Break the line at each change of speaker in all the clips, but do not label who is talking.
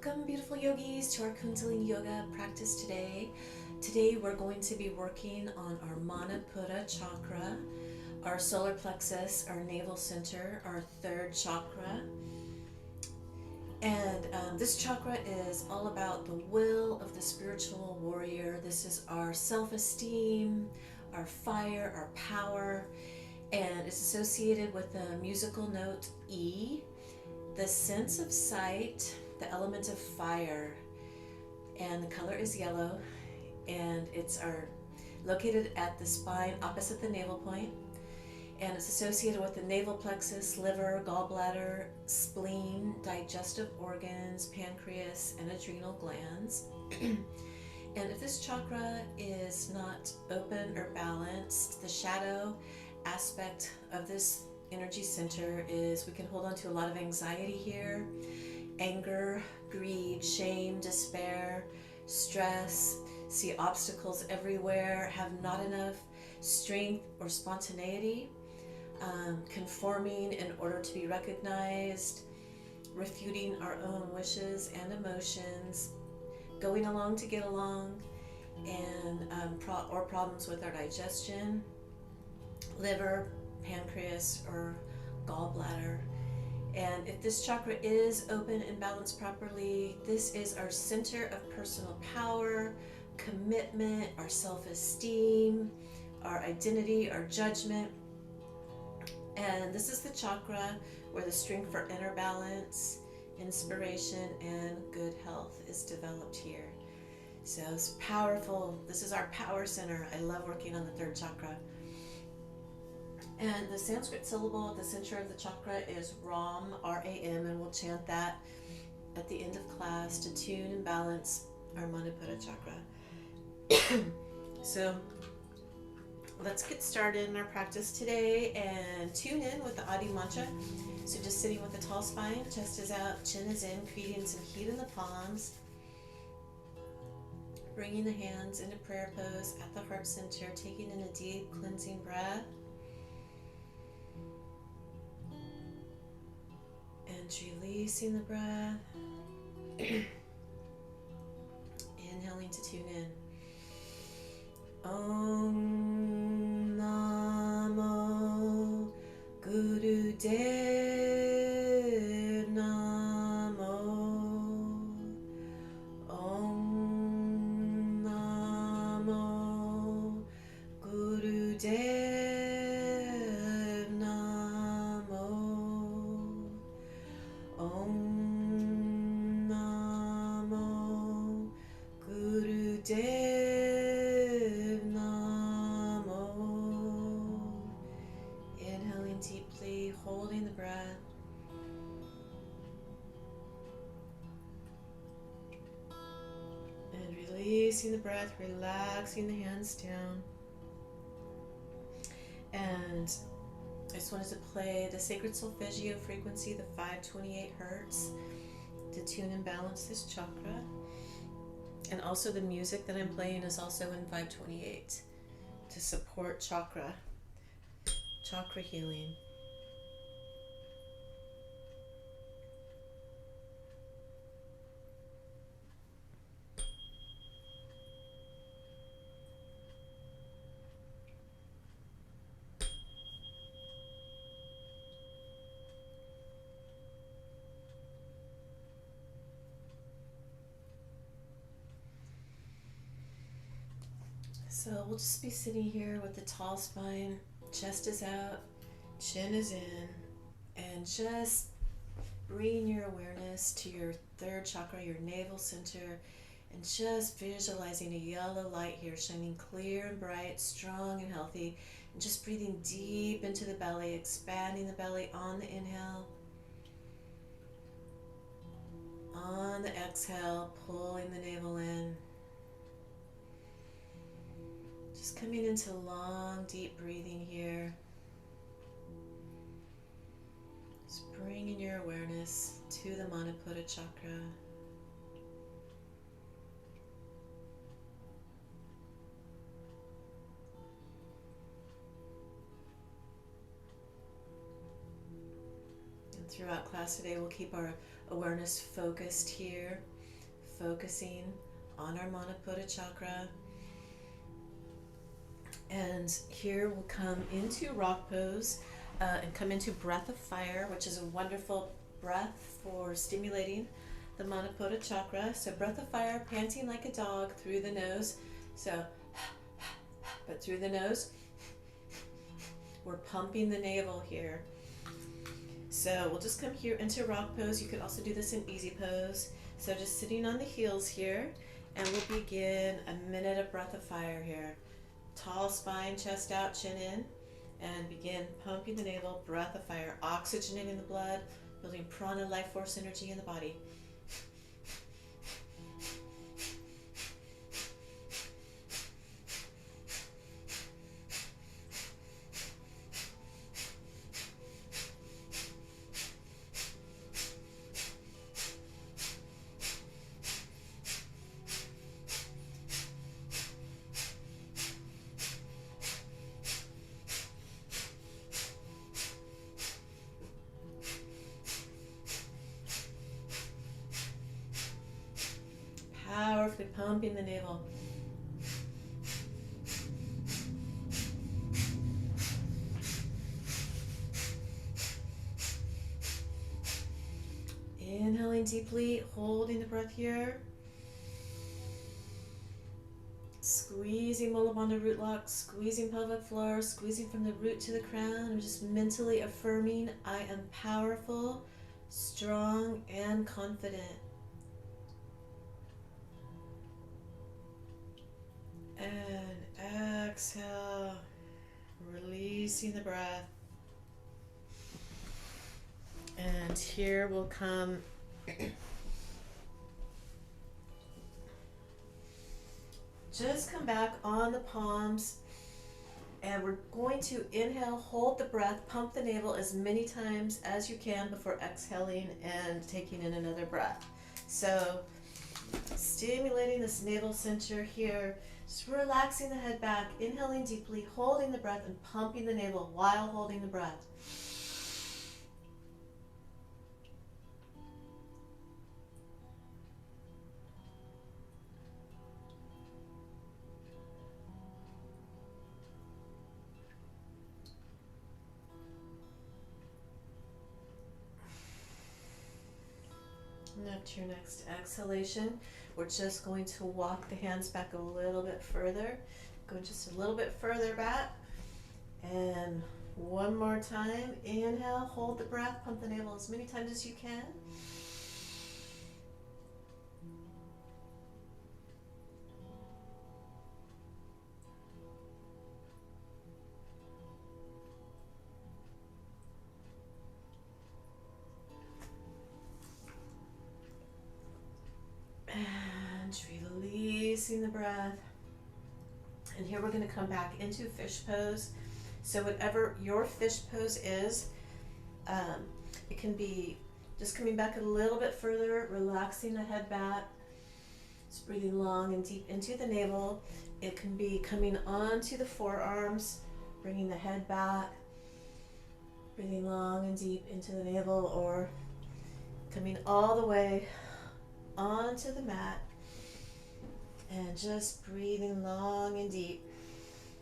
Welcome, beautiful yogis, to our Kundalini Yoga practice today. Today we're going to be working on our Manipura chakra, our solar plexus, our navel center, our third chakra. And this chakra is all about the will of the spiritual warrior. This is our self-esteem, our fire, our power, and it's associated with the musical note E, the sense of sight, the element of fire, and the color is yellow, and it's located at the spine opposite the navel point, and it's associated with the navel plexus, liver, gallbladder, spleen, digestive organs, pancreas, and adrenal glands. And if this chakra is not open or balanced, the shadow aspect of this energy center is we can hold on to a lot of anxiety here, anger, greed, shame, despair, stress, see obstacles everywhere, have not enough strength or spontaneity, conforming in order to be recognized, refuting our own wishes and emotions, going along to get along, and or problems with our digestion, liver, pancreas, or gallbladder. And if this chakra is open and balanced properly, this is our center of personal power, commitment, our self-esteem, our identity, our judgment. And this is the chakra where the strength for inner balance, inspiration, and good health is developed here. So it's powerful. This is our power center. I love working on the third chakra. And the Sanskrit syllable at the center of the chakra is Ram, R-A-M, and we'll chant that at the end of class to tune and balance our Manipura chakra. So let's get started in our practice today and tune in with the Adi mantra. So just sitting with a tall spine, chest is out, chin is in, creating some heat in the palms. Bringing the hands into prayer pose at the heart center, taking in a deep cleansing breath. And releasing the breath. Inhaling to tune in. Om Namo Gurudev Namo. Om Namo Gurudev Namo. Om Namo Gurudev Namo. Inhaling deeply, holding the breath. And releasing the breath, relaxing the hands down. And I just wanted to play the sacred solfeggio frequency, the 528 hertz, to tune and balance this chakra. And also the music that I'm playing is also in 528 to support chakra healing. So we'll just be sitting here with the tall spine, chest is out, chin is in, and just bring your awareness to your third chakra, your navel center, and just visualizing a yellow light here shining clear and bright, strong and healthy, and just breathing deep into the belly, expanding the belly on the inhale. On the exhale, pulling the navel in. Just coming into long, deep breathing here. Just bringing your awareness to the Manipura chakra. And throughout class today, we'll keep our awareness focused here focusing on our Manipura chakra. And here we'll come into rock pose and come into breath of fire, which is a wonderful breath for stimulating the Manipura chakra. So breath of fire, panting like a dog through the nose. So, but through the nose. We're pumping the navel here. So we'll just come here into rock pose. You could also do this in easy pose. So just sitting on the heels here, and we'll begin a minute of breath of fire here. Tall spine, chest out, chin in, and begin pumping the navel, breath of fire, oxygenating the blood, building prana, life force energy in the body. Powerfully pumping the navel. Inhaling deeply, holding the breath here. Squeezing Mulabandha root lock, squeezing pelvic floor, squeezing from the root to the crown. I'm just mentally affirming I am powerful, strong, and confident. And exhale, releasing the breath. And here we'll come just come back on the palms, and we're going to inhale, hold the breath, pump the navel as many times as you can before exhaling and taking in another breath. So stimulating this navel center here, just relaxing the head back, inhaling deeply, holding the breath, and pumping the navel while holding the breath. And after your next exhalation, we're just going to walk the hands back a little bit further. Go just a little bit further back. And one more time. Inhale, hold the breath, pump the navel as many times as you can. And releasing the breath. And here we're going to come back into fish pose. So whatever your fish pose is, it can be just coming back a little bit further, relaxing the head back, just breathing long and deep into the navel. It can be coming onto the forearms, bringing the head back, breathing long and deep into the navel, or coming all the way onto the mat and just breathing long and deep.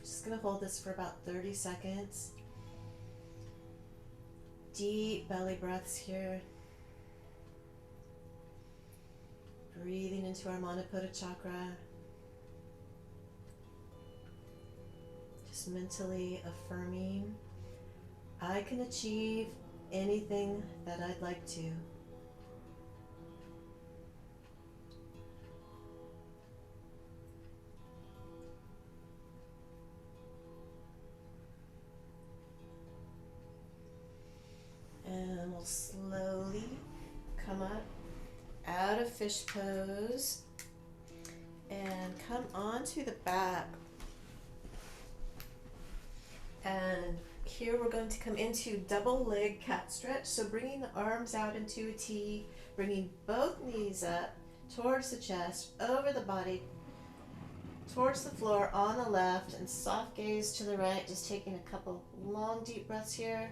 Just going to hold this for about 30 seconds. Deep belly breaths here. Breathing into our Manipura chakra. Just mentally affirming, I can achieve anything that I'd like to. And we'll slowly come up out of fish pose and come onto the back. And here we're going to come into double leg cat stretch. So bringing the arms out into a T, bringing both knees up towards the chest, over the body, towards the floor on the left, and soft gaze to the right. Just taking a couple long deep breaths here.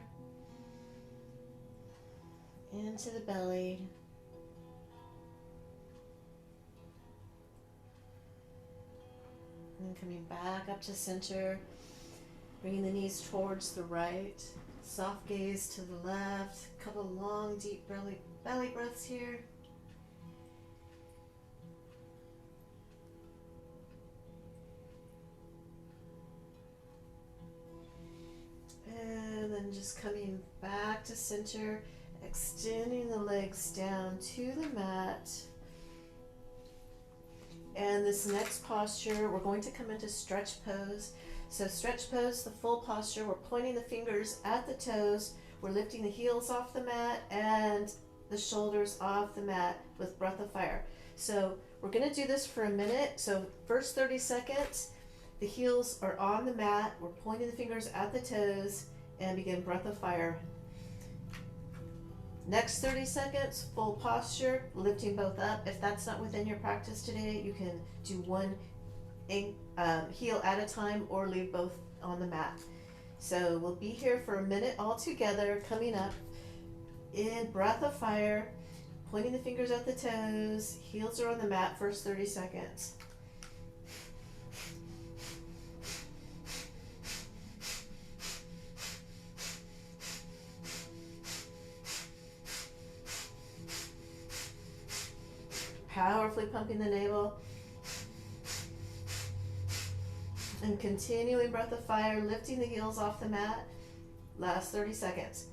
Into the belly. And coming back up to center, bringing the knees towards the right. Soft gaze to the left. A couple long, deep belly breaths here. And then just coming back to center, extending the legs down to the mat. And this next posture, we're going to come into stretch pose. So stretch pose, the full posture, we're pointing the fingers at the toes, we're lifting the heels off the mat and the shoulders off the mat with breath of fire. So we're going to do this for a minute. So first 30 seconds, the heels are on the mat, we're pointing the fingers at the toes, and begin breath of fire. Next 30 seconds, full posture, lifting both up. If that's not within your practice today, you can do one heel at a time or leave both on the mat. So we'll be here for a minute all together, coming up in breath of fire, pointing the fingers at the toes, heels are on the mat, first 30 seconds. Powerfully pumping the navel. And continuing breath of fire, lifting the heels off the mat. Last 30 seconds.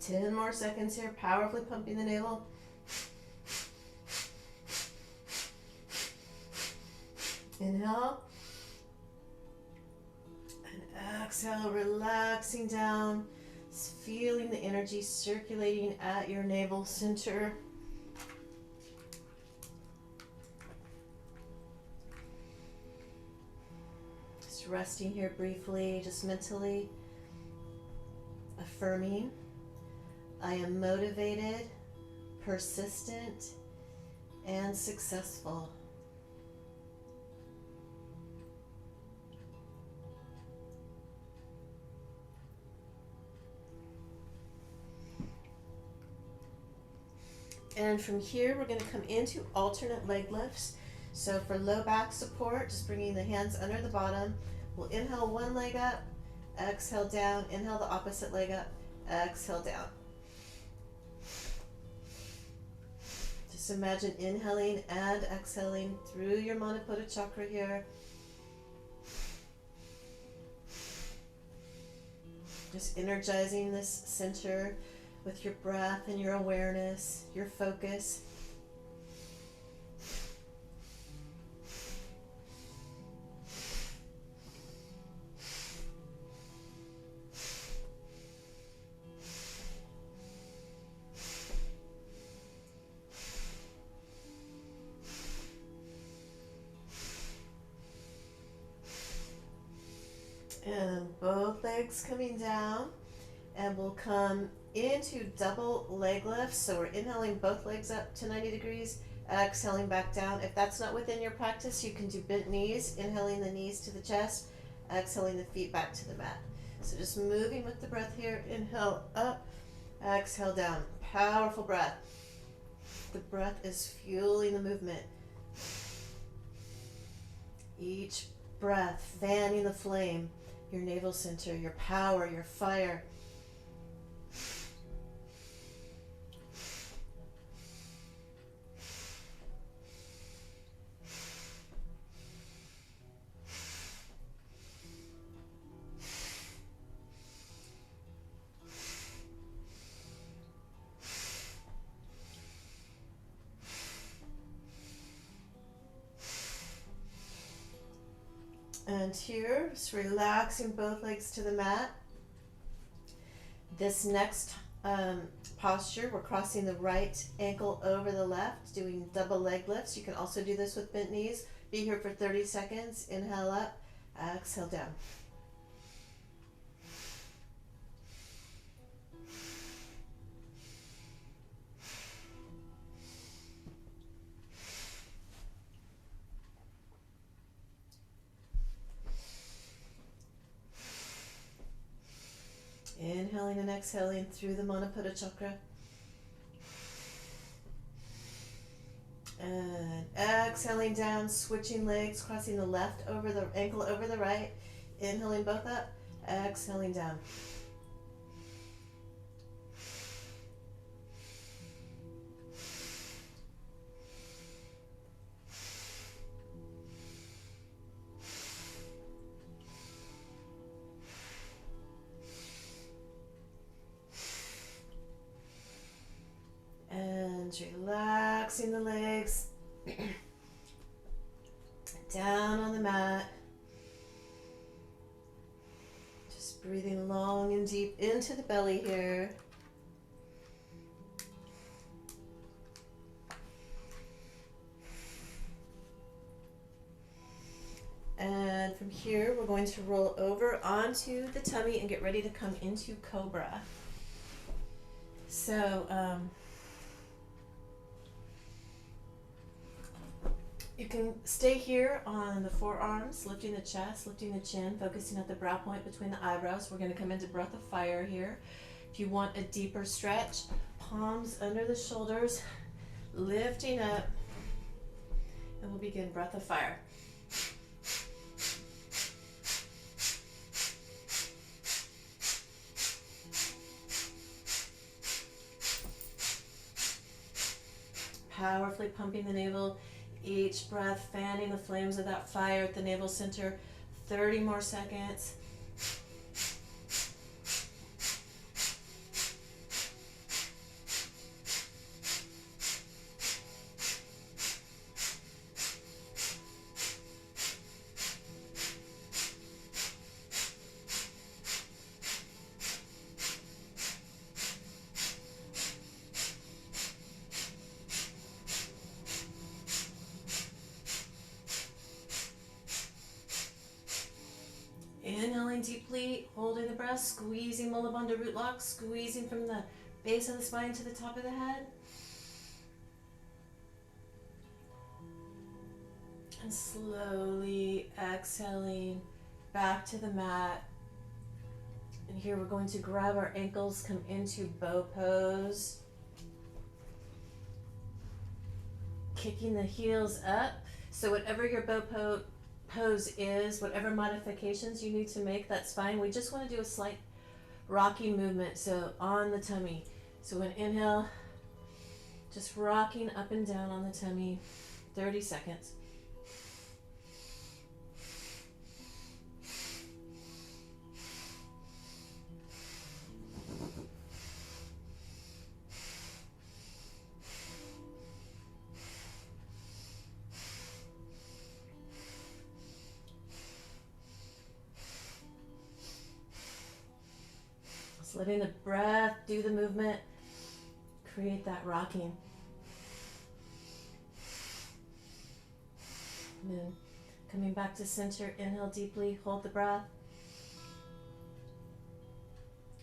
Ten more seconds here, powerfully pumping the navel. Inhale. And exhale, relaxing down. Just feeling the energy circulating at your navel center. Just resting here briefly, just mentally affirming. I am motivated, persistent, and successful. And from here, we're going to come into alternate leg lifts. So for low back support, just bringing the hands under the bottom. We'll inhale one leg up, exhale down, inhale the opposite leg up, exhale down. Just imagine inhaling and exhaling through your Manipura chakra here. Just energizing this center with your breath and your awareness, your focus. And both legs coming down, and we'll come into double leg lifts. So we're inhaling both legs up to 90 degrees, exhaling back down. If that's not within your practice, you can do bent knees, inhaling the knees to the chest, exhaling the feet back to the mat. So just moving with the breath here. Inhale up, exhale down. Powerful breath. The breath is fueling the movement. Each breath fanning the flame, your navel center, your power, your fire. And here, just relaxing both legs to the mat. This next posture, we're crossing the right ankle over the left, doing double leg lifts. You can also do this with bent knees. Be here for 30 seconds. Inhale up, exhale down. exhaling through the Manipura chakra. And exhaling down, switching legs, crossing the left over the ankle over the right. Inhaling both up, exhaling down. And relaxing the legs down on the mat. Just breathing long and deep into the belly here. And from here, we're going to roll over onto the tummy and get ready to come into Cobra. So, you can stay here on the forearms, lifting the chest, lifting the chin, focusing at the brow point between the eyebrows. We're going to come into breath of fire here. If you want a deeper stretch, palms under the shoulders, lifting up, and we'll begin breath of fire. Powerfully pumping the navel. Each breath fanning the flames of that fire at the navel center. 30 more seconds. Inhaling deeply, holding the breath, squeezing Mula Bandha root lock, squeezing from the base of the spine to the top of the head. And slowly exhaling back to the mat. And here we're going to grab our ankles, come into bow pose. Kicking the heels up. So whatever your bow pose is, whatever modifications you need to make, that's fine. We just want to do a slight rocking movement, so on the tummy. So when inhale, just rocking up and down on the tummy, 30 seconds. Letting the breath do the movement, create that rocking. And then coming back to center, inhale deeply, hold the breath.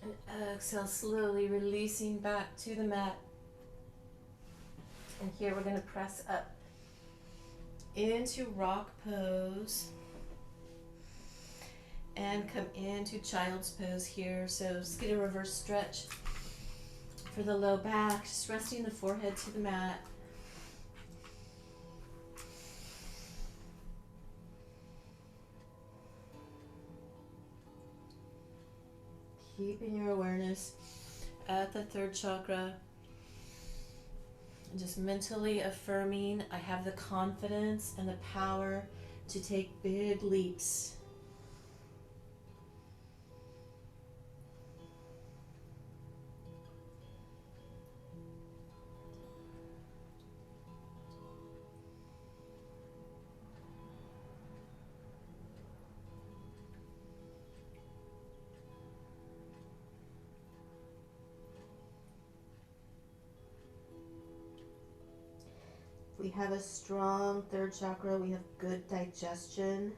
And exhale, slowly releasing back to the mat. And here we're going to press up into rock pose. And come into child's pose here. So just get a reverse stretch for the low back, just resting the forehead to the mat. Keeping your awareness at the third chakra. And just mentally affirming, I have the confidence and the power to take big leaps. We have a strong third chakra. We have good digestion.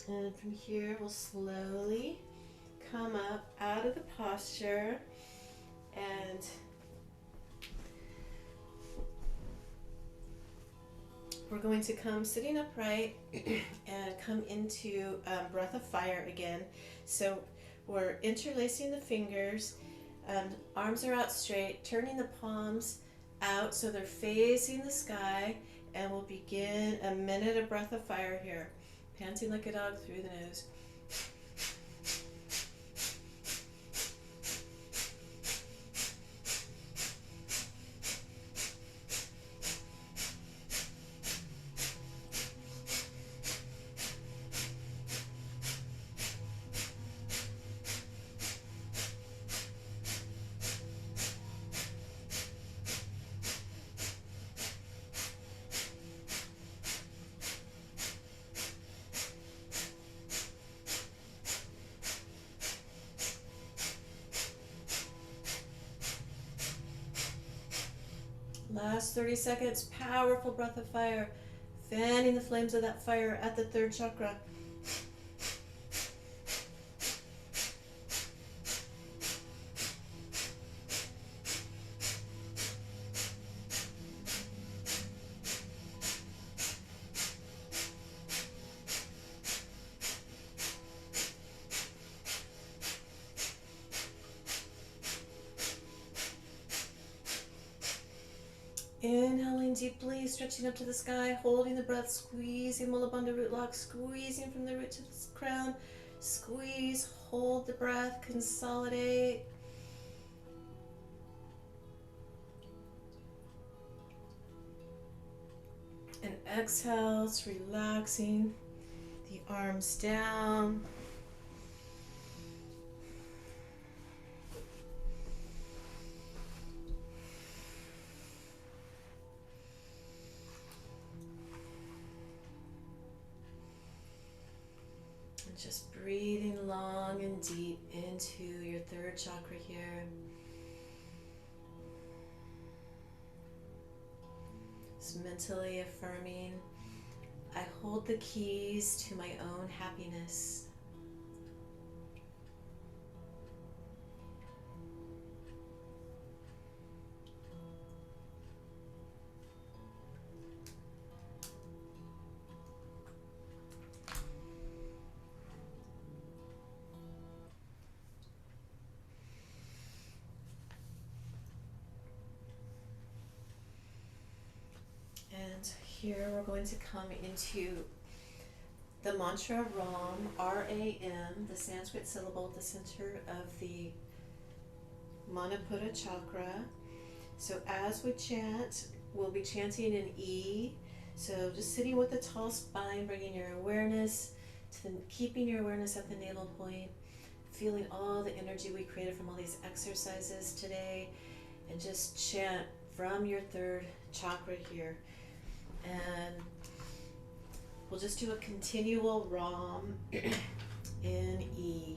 And from here, we'll slowly come up out of the posture and
we're going to come sitting upright and come into breath of fire again. So we're interlacing the fingers, arms are out straight, turning the palms out so they're facing the sky, and we'll begin a minute of breath of fire here. Panting like a dog through the nose. Last 30 seconds, powerful breath of fire, fanning the flames of that fire at the third chakra. Inhaling deeply, stretching up to the sky, holding the breath, squeezing Mulabandha root lock, squeezing from the root to the crown. Squeeze, hold the breath, consolidate. And exhale, it's relaxing the arms down. Just breathing long and deep into your third chakra here. Just mentally affirming, I hold the keys to my own happiness. And here we're going to come into the mantra Ram, R-A-M, the Sanskrit syllable at the center of the Manipura chakra. So as we chant, we'll be chanting in E. So just sitting with a tall spine, bringing your awareness to keeping your awareness at the navel point, feeling all the energy we created from all these exercises today, and just chant from your third chakra here. And we'll just do a continual Ram in E.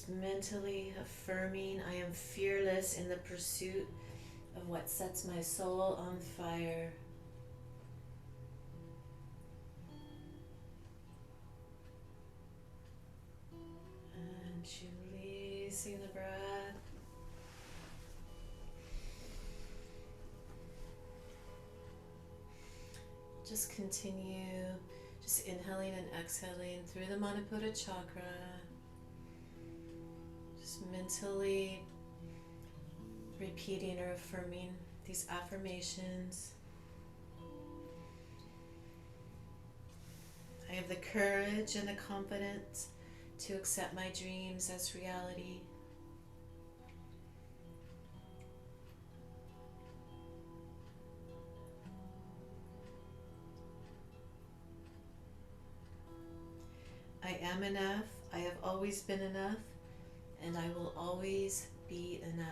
Just mentally affirming, I am fearless in the pursuit of what sets my soul on fire. And releasing the breath. Just continue, just inhaling and exhaling through the Manipura chakra. Just mentally repeating or affirming these affirmations. I have the courage and the confidence to accept my dreams as reality. I am enough. I have always been enough, and I will always be enough.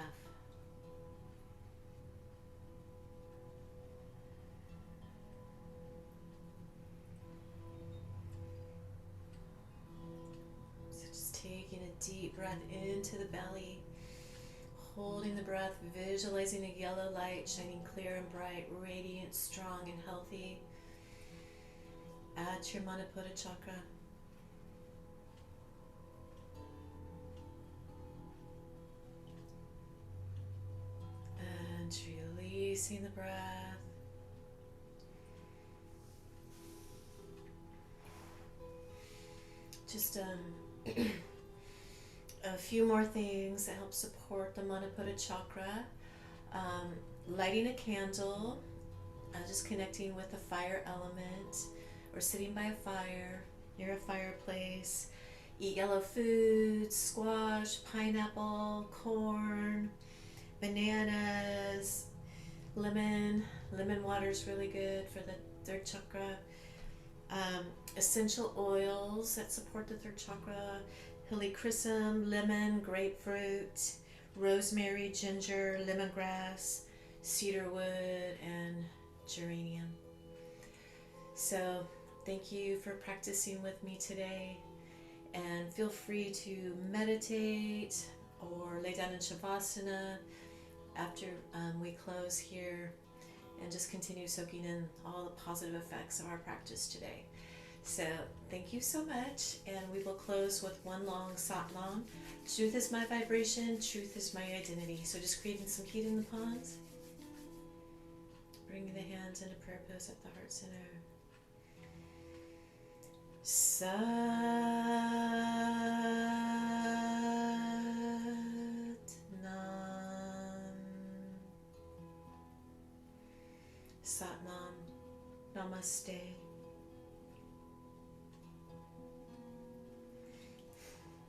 So just taking a deep breath into the belly, holding the breath, visualizing a yellow light shining clear and bright, radiant, strong, and healthy. Add to your Manipura chakra. And releasing the breath. Just a few more things that help support the Manipura chakra. Lighting a candle, just connecting with the fire element, or sitting by a fire, near a fireplace. Eat yellow foods, squash, pineapple, corn, bananas, lemon. Lemon water is really good for the third chakra. Essential oils that support the third chakra: helichrysum, lemon, grapefruit, rosemary, ginger, lemongrass, cedarwood, and geranium. So thank you for practicing with me today, and feel free to meditate or lay down in Shavasana after we close here, and just continue soaking in all the positive effects of our practice today. So thank you so much, and we will close with one long Satnam. Truth is my vibration, truth is my identity. So just creating some heat in the palms, bringing the hands into prayer pose at the heart center. Sat Nam. Sat Nam. Namaste.